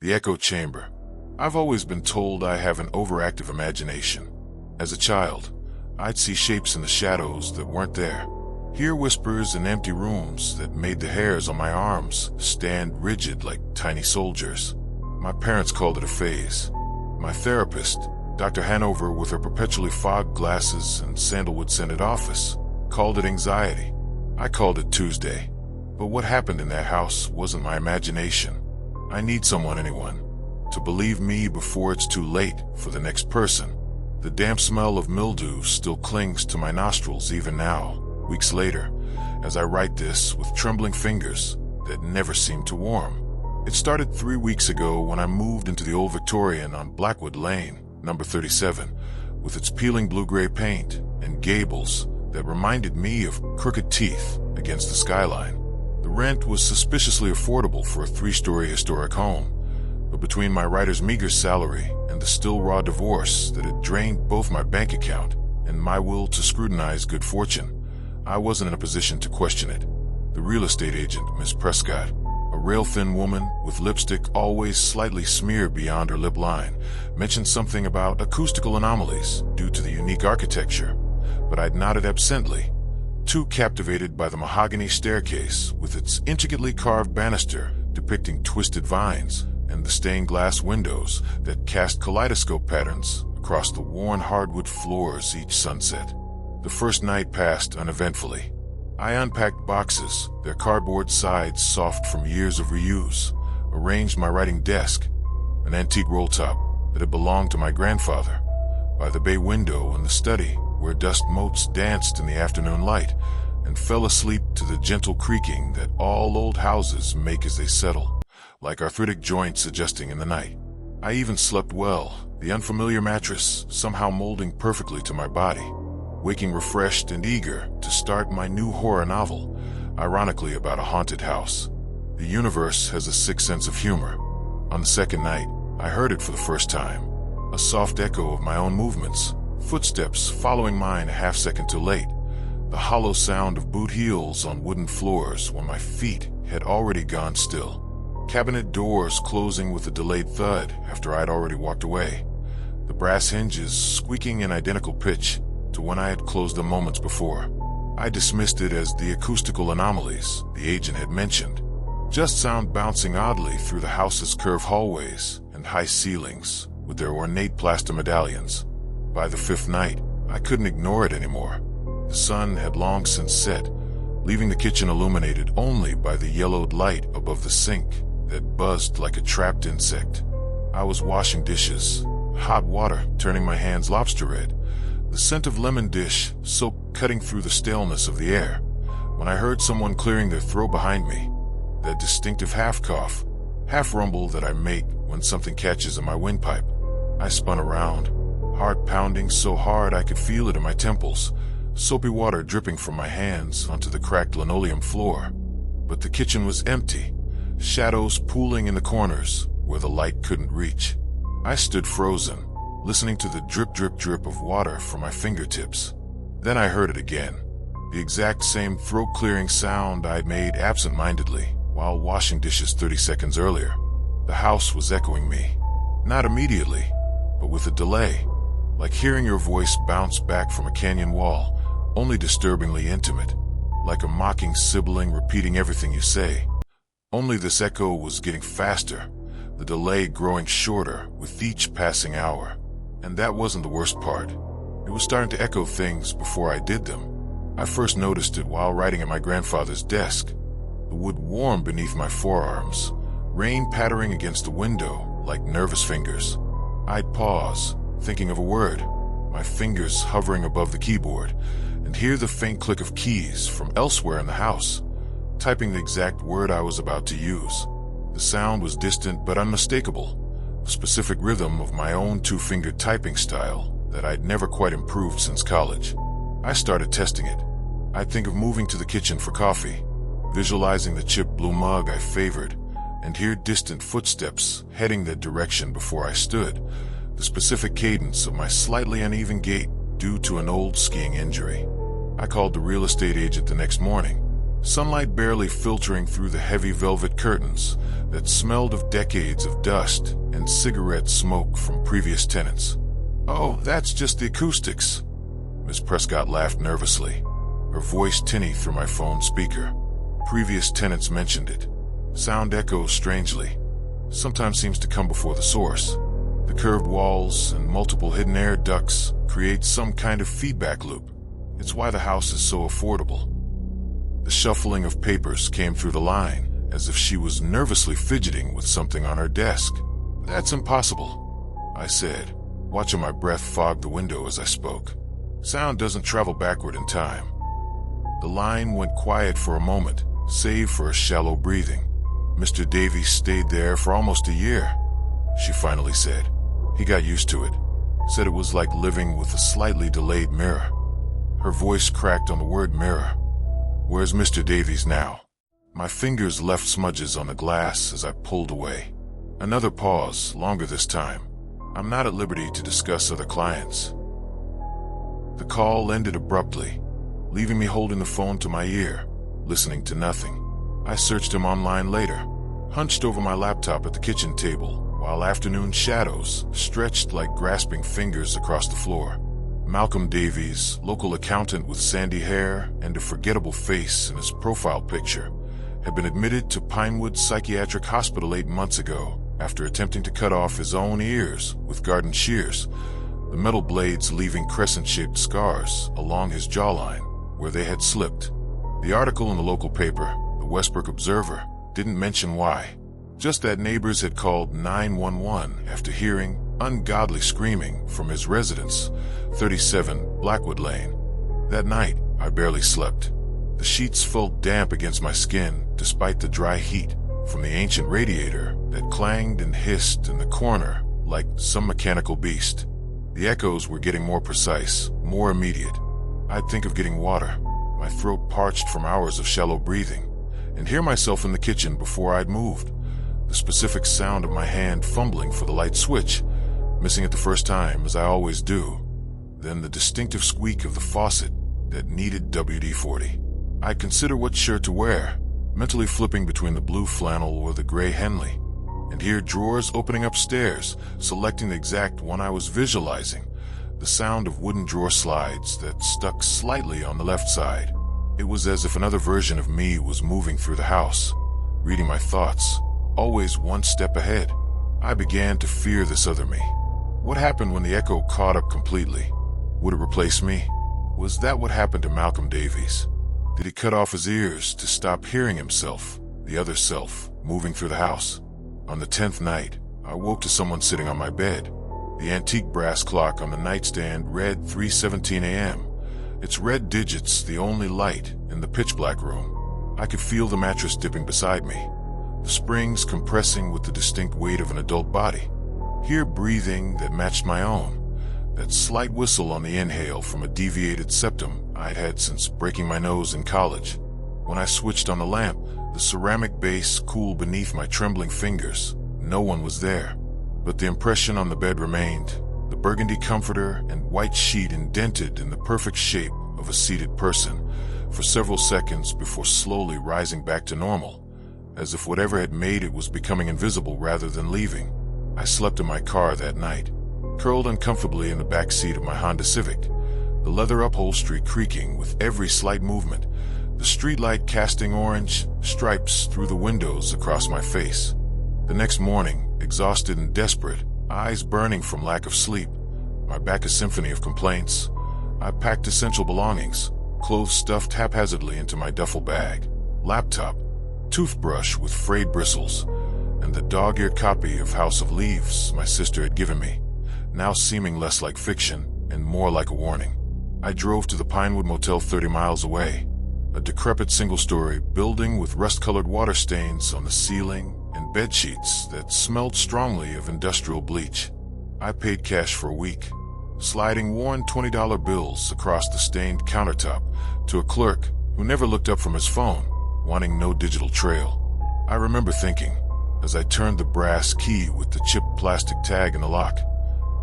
The echo chamber. I've always been told I have an overactive imagination. As a child, I'd see shapes in the shadows that weren't there. Hear whispers in empty rooms that made the hairs on my arms stand rigid like tiny soldiers. My parents called it a phase. My therapist, Dr. Hanover, with her perpetually fogged glasses and sandalwood-scented office, called it anxiety. I called it Tuesday. But what happened in that house wasn't my imagination. I need anyone, to believe me before it's too late for the next person. The damp smell of mildew still clings to my nostrils even now, weeks later, as I write this with trembling fingers that never seem to warm. It started 3 weeks ago when I moved into the old Victorian on Blackwood Lane, number 37, with its peeling blue-gray paint and gables that reminded me of crooked teeth against the skyline. The rent was suspiciously affordable for a 3-story historic home, but between my writer's meager salary and the still raw divorce that had drained both my bank account and my will to scrutinize good fortune, I wasn't in a position to question it. The real estate agent, Miss Prescott, a rail-thin woman with lipstick always slightly smeared beyond her lip line, mentioned something about acoustical anomalies due to the unique architecture, but I'd nodded absently, too captivated by the mahogany staircase with its intricately carved banister depicting twisted vines and the stained glass windows that cast kaleidoscope patterns across the worn hardwood floors each sunset. The first night passed uneventfully. I unpacked boxes, their cardboard sides soft from years of reuse, arranged my writing desk, an antique roll top that had belonged to my grandfather, by the bay window in the study where dust motes danced in the afternoon light, and fell asleep to the gentle creaking that all old houses make as they settle, like arthritic joints adjusting in the night. I even slept well, the unfamiliar mattress somehow molding perfectly to my body, waking refreshed and eager to start my new horror novel, ironically about a haunted house. The universe has a sick sense of humor. On the second night, I heard it for the first time, a soft echo of my own movements, footsteps following mine a half-second too late, the hollow sound of boot heels on wooden floors when my feet had already gone still, cabinet doors closing with a delayed thud after I'd already walked away, the brass hinges squeaking in identical pitch to when I had closed them moments before. I dismissed it as the acoustical anomalies the agent had mentioned, just sound bouncing oddly through the house's curved hallways and high ceilings with their ornate plaster medallions. By the 5th night, I couldn't ignore it anymore. The sun had long since set, leaving the kitchen illuminated only by the yellowed light above the sink that buzzed like a trapped insect. I was washing dishes, hot water turning my hands lobster red, the scent of lemon dish soap cutting through the staleness of the air, when I heard someone clearing their throat behind me, that distinctive half-cough, half-rumble that I make when something catches in my windpipe. I spun around, heart pounding so hard I could feel it in my temples, soapy water dripping from my hands onto the cracked linoleum floor. But the kitchen was empty, shadows pooling in the corners where the light couldn't reach. I stood frozen, listening to the drip, drip, drip of water from my fingertips. Then I heard it again, the exact same throat-clearing sound I'd made absent-mindedly while washing dishes 30 seconds earlier. The house was echoing me, not immediately, but with a delay, like hearing your voice bounce back from a canyon wall, only disturbingly intimate, like a mocking sibling repeating everything you say. Only this echo was getting faster, the delay growing shorter with each passing hour. And that wasn't the worst part. It was starting to echo things before I did them. I first noticed it while writing at my grandfather's desk, the wood warm beneath my forearms, rain pattering against the window like nervous fingers. I'd pause, thinking of a word, my fingers hovering above the keyboard, and hear the faint click of keys from elsewhere in the house, typing the exact word I was about to use. The sound was distant but unmistakable, a specific rhythm of my own 2-fingered typing style that I'd never quite improved since college. I started testing it. I'd think of moving to the kitchen for coffee, visualizing the chipped blue mug I favored, and hear distant footsteps heading that direction before I stood, the specific cadence of my slightly uneven gait due to an old skiing injury. I called the real estate agent the next morning, sunlight barely filtering through the heavy velvet curtains that smelled of decades of dust and cigarette smoke from previous tenants. "Oh, that's just the acoustics." Miss Prescott laughed nervously, her voice tinny through my phone speaker. "Previous tenants mentioned it. Sound echoes strangely. Sometimes seems to come before the source. The curved walls and multiple hidden air ducts create some kind of feedback loop. It's why the house is so affordable." The shuffling of papers came through the line, as if she was nervously fidgeting with something on her desk. "That's impossible," I said, watching my breath fog the window as I spoke. "Sound doesn't travel backward in time." The line went quiet for a moment, save for a shallow breathing. "Mr. Davies stayed there for almost a year," she finally said. "He got used to it. Said it was like living with a slightly delayed mirror." Her voice cracked on the word mirror. "Where's Mr. Davies now?" My fingers left smudges on the glass as I pulled away. Another pause, longer this time. "I'm not at liberty to discuss other clients." The call ended abruptly, leaving me holding the phone to my ear, listening to nothing. I searched him online later, hunched over my laptop at the kitchen table, while afternoon shadows stretched like grasping fingers across the floor. Malcolm Davies, local accountant with sandy hair and a forgettable face in his profile picture, had been admitted to Pinewood Psychiatric Hospital 8 months ago after attempting to cut off his own ears with garden shears, the metal blades leaving crescent-shaped scars along his jawline where they had slipped. The article in the local paper, the Westbrook Observer, didn't mention why, just that neighbors had called 911 after hearing ungodly screaming from his residence, 37 Blackwood Lane. That night, I barely slept. The sheets felt damp against my skin despite the dry heat from the ancient radiator that clanged and hissed in the corner like some mechanical beast. The echoes were getting more precise, more immediate. I'd think of getting water, my throat parched from hours of shallow breathing, and hear myself in the kitchen before I'd moved. The specific sound of my hand fumbling for the light switch, missing it the first time as I always do. Then the distinctive squeak of the faucet that needed WD-40. I'd consider what shirt to wear, mentally flipping between the blue flannel or the gray Henley, and hear drawers opening upstairs, selecting the exact one I was visualizing, the sound of wooden drawer slides that stuck slightly on the left side. It was as if another version of me was moving through the house, reading my thoughts, always one step ahead. I began to fear this other me. What happened when the echo caught up completely? Would it replace me? Was that what happened to Malcolm Davies? Did he cut off his ears to stop hearing himself, the other self, moving through the house? On the 10th night, I woke to someone sitting on my bed. The antique brass clock on the nightstand read 3:17 a.m. Its red digits the only light in the pitch-black room. I could feel the mattress dipping beside me, the springs compressing with the distinct weight of an adult body. Hear breathing that matched my own, that slight whistle on the inhale from a deviated septum I'd had since breaking my nose in college. When I switched on the lamp, the ceramic base cooled beneath my trembling fingers. No one was there, but the impression on the bed remained, the burgundy comforter and white sheet indented in the perfect shape of a seated person, for several seconds before slowly rising back to normal, as if whatever had made it was becoming invisible rather than leaving. I slept in my car that night, curled uncomfortably in the back seat of my Honda Civic, the leather upholstery creaking with every slight movement, the streetlight casting orange stripes through the windows across my face. The next morning, exhausted and desperate, eyes burning from lack of sleep, my back a symphony of complaints, I packed essential belongings, clothes stuffed haphazardly into my duffel bag, laptop, toothbrush with frayed bristles, and the dog-eared copy of House of Leaves my sister had given me, now seeming less like fiction and more like a warning. I drove to the Pinewood Motel 30 miles away, a decrepit single-story building with rust-colored water stains on the ceiling and bed sheets that smelled strongly of industrial bleach. I paid cash for a week, sliding worn $20 bills across the stained countertop to a clerk who never looked up from his phone, wanting no digital trail. I remember thinking, as I turned the brass key with the chipped plastic tag in the lock,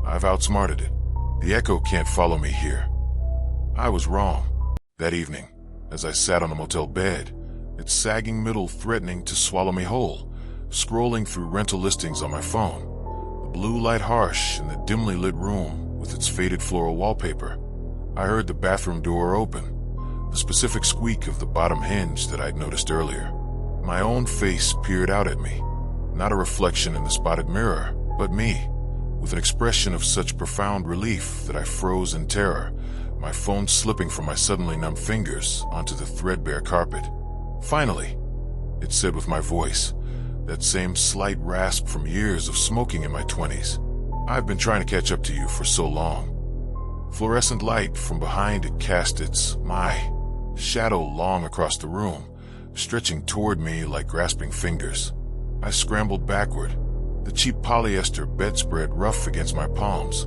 I've outsmarted it. The echo can't follow me here. I was wrong. That evening, as I sat on the motel bed, its sagging middle threatening to swallow me whole. Scrolling through rental listings on my phone, the blue light harsh in the dimly lit room with its faded floral wallpaper. I heard the bathroom door open, the specific squeak of the bottom hinge that I'd noticed earlier. My own face peered out at me, not a reflection in the spotted mirror, but me, with an expression of such profound relief that I froze in terror, my phone slipping from my suddenly numb fingers onto the threadbare carpet. "Finally," it said with my voice, that same slight rasp from years of smoking in my 20s. "I've been trying to catch up to you for so long." Fluorescent light from behind it cast my shadow long across the room, stretching toward me like grasping fingers. I scrambled backward, the cheap polyester bedspread rough against my palms,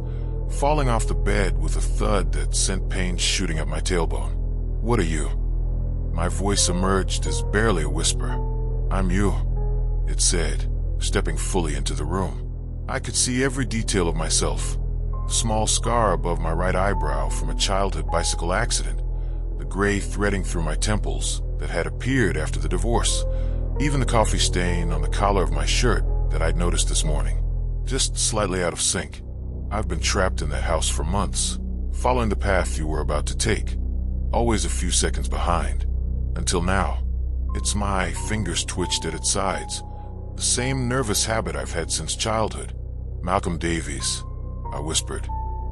falling off the bed with a thud that sent pain shooting up my tailbone. "What are you?" My voice emerged as barely a whisper. "I'm you," it said, stepping fully into the room. I could see every detail of myself. The small scar above my right eyebrow from a childhood bicycle accident, the gray threading through my temples that had appeared after the divorce, even the coffee stain on the collar of my shirt that I'd noticed this morning, just slightly out of sync. I've been trapped in that house for months, following the path you were about to take, always a few seconds behind. Until now, my fingers twitched at its sides, the same nervous habit I've had since childhood. "Malcolm Davies," I whispered,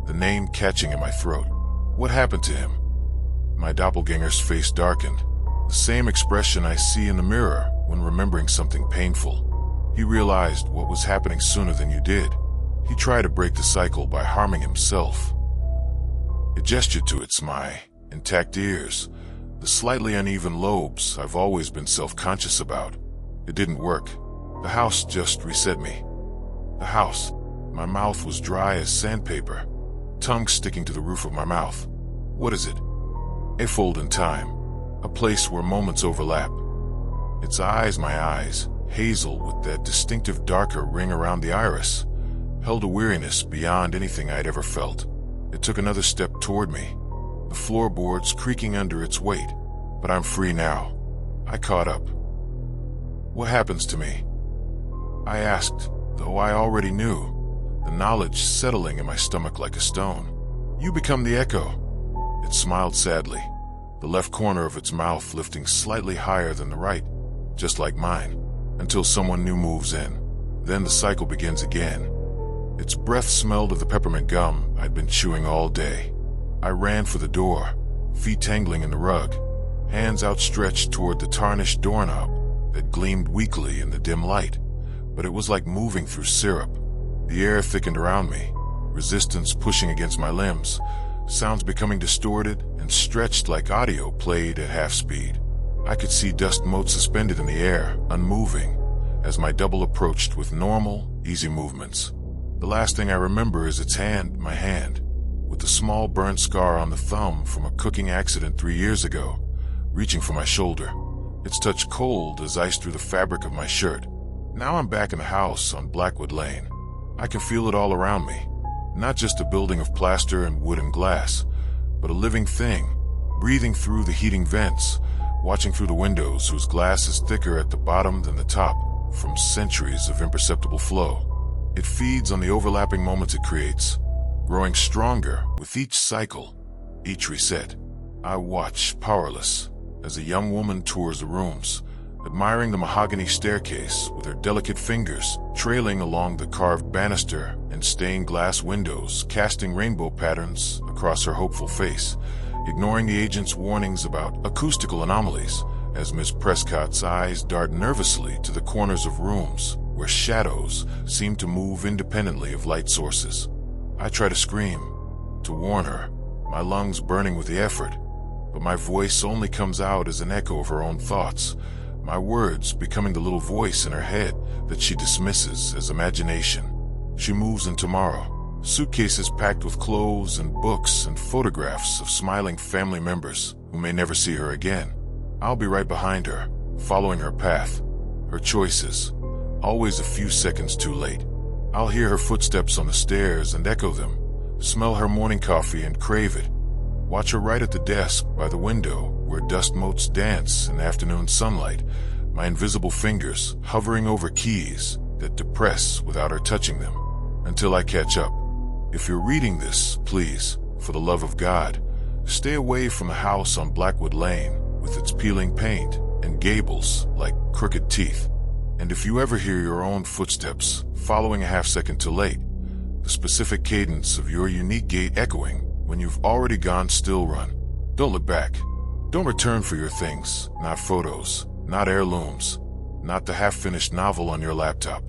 the name catching in my throat. "What happened to him?" My doppelganger's face darkened, the same expression I see in the mirror when remembering something painful. "He realized what was happening sooner than you did. He tried to break the cycle by harming himself." It gestured to my intact ears, the slightly uneven lobes I've always been self-conscious about. It didn't work. The house just reset me. The house. My mouth was dry as sandpaper, tongue sticking to the roof of my mouth. "What is it?" "A fold in time, a place where moments overlap." Its eyes, my eyes, hazel with that distinctive darker ring around the iris, held a weariness beyond anything I'd ever felt. It took another step toward me, the floorboards creaking under its weight. "But I'm free now." I caught up. "What happens to me?" I asked, though I already knew, the knowledge settling in my stomach like a stone. "You become the echo." It smiled sadly, the left corner of its mouth lifting slightly higher than the right, just like mine, until someone new moves in. Then the cycle begins again. Its breath smelled of the peppermint gum I'd been chewing all day. I ran for the door, feet tangling in the rug, hands outstretched toward the tarnished doorknob that gleamed weakly in the dim light, but it was like moving through syrup. The air thickened around me, resistance pushing against my limbs, sounds becoming distorted and stretched like audio played at half speed. I could see dust motes suspended in the air, unmoving, as my double approached with normal, easy movements. The last thing I remember is my hand, with the small burnt scar on the thumb from a cooking accident 3 years ago, reaching for my shoulder. Its touch cold as ice through the fabric of my shirt. Now I'm back in the house on Blackwood Lane. I can feel it all around me, not just a building of plaster and wood and glass, but a living thing, breathing through the heating vents, watching through the windows whose glass is thicker at the bottom than the top from centuries of imperceptible flow. It feeds on the overlapping moments it creates, growing stronger with each cycle, each reset. I watch, powerless, as a young woman tours the rooms, admiring the mahogany staircase with her delicate fingers trailing along the carved banister and stained glass windows, casting rainbow patterns across her hopeful face, ignoring the agent's warnings about acoustical anomalies as Miss Prescott's eyes dart nervously to the corners of rooms where shadows seem to move independently of light sources. I try to scream, to warn her, my lungs burning with the effort, but my voice only comes out as an echo of her own thoughts, my words becoming the little voice in her head that she dismisses as imagination. She moves in tomorrow, suitcases packed with clothes and books and photographs of smiling family members who may never see her again. I'll be right behind her, following her path, her choices, always a few seconds too late. I'll hear her footsteps on the stairs and echo them, smell her morning coffee and crave it, watch her right at the desk by the window where dust motes dance in afternoon sunlight, my invisible fingers hovering over keys that depress without her touching them, until I catch up. If you're reading this, please, for the love of God, stay away from the house on Blackwood Lane with its peeling paint and gables like crooked teeth. And if you ever hear your own footsteps following a half-second too late, the specific cadence of your unique gait echoing when you've already gone, still run. Don't look back. Don't return for your things, not photos, not heirlooms, not the half-finished novel on your laptop.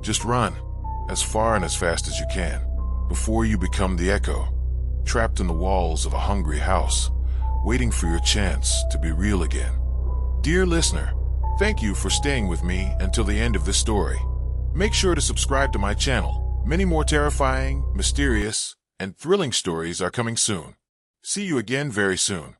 Just run, as far and as fast as you can, before you become the echo, trapped in the walls of a hungry house, waiting for your chance to be real again. Dear listener, thank you for staying with me until the end of this story. Make sure to subscribe to my channel. Many more terrifying, mysterious, and thrilling stories are coming soon. See you again very soon.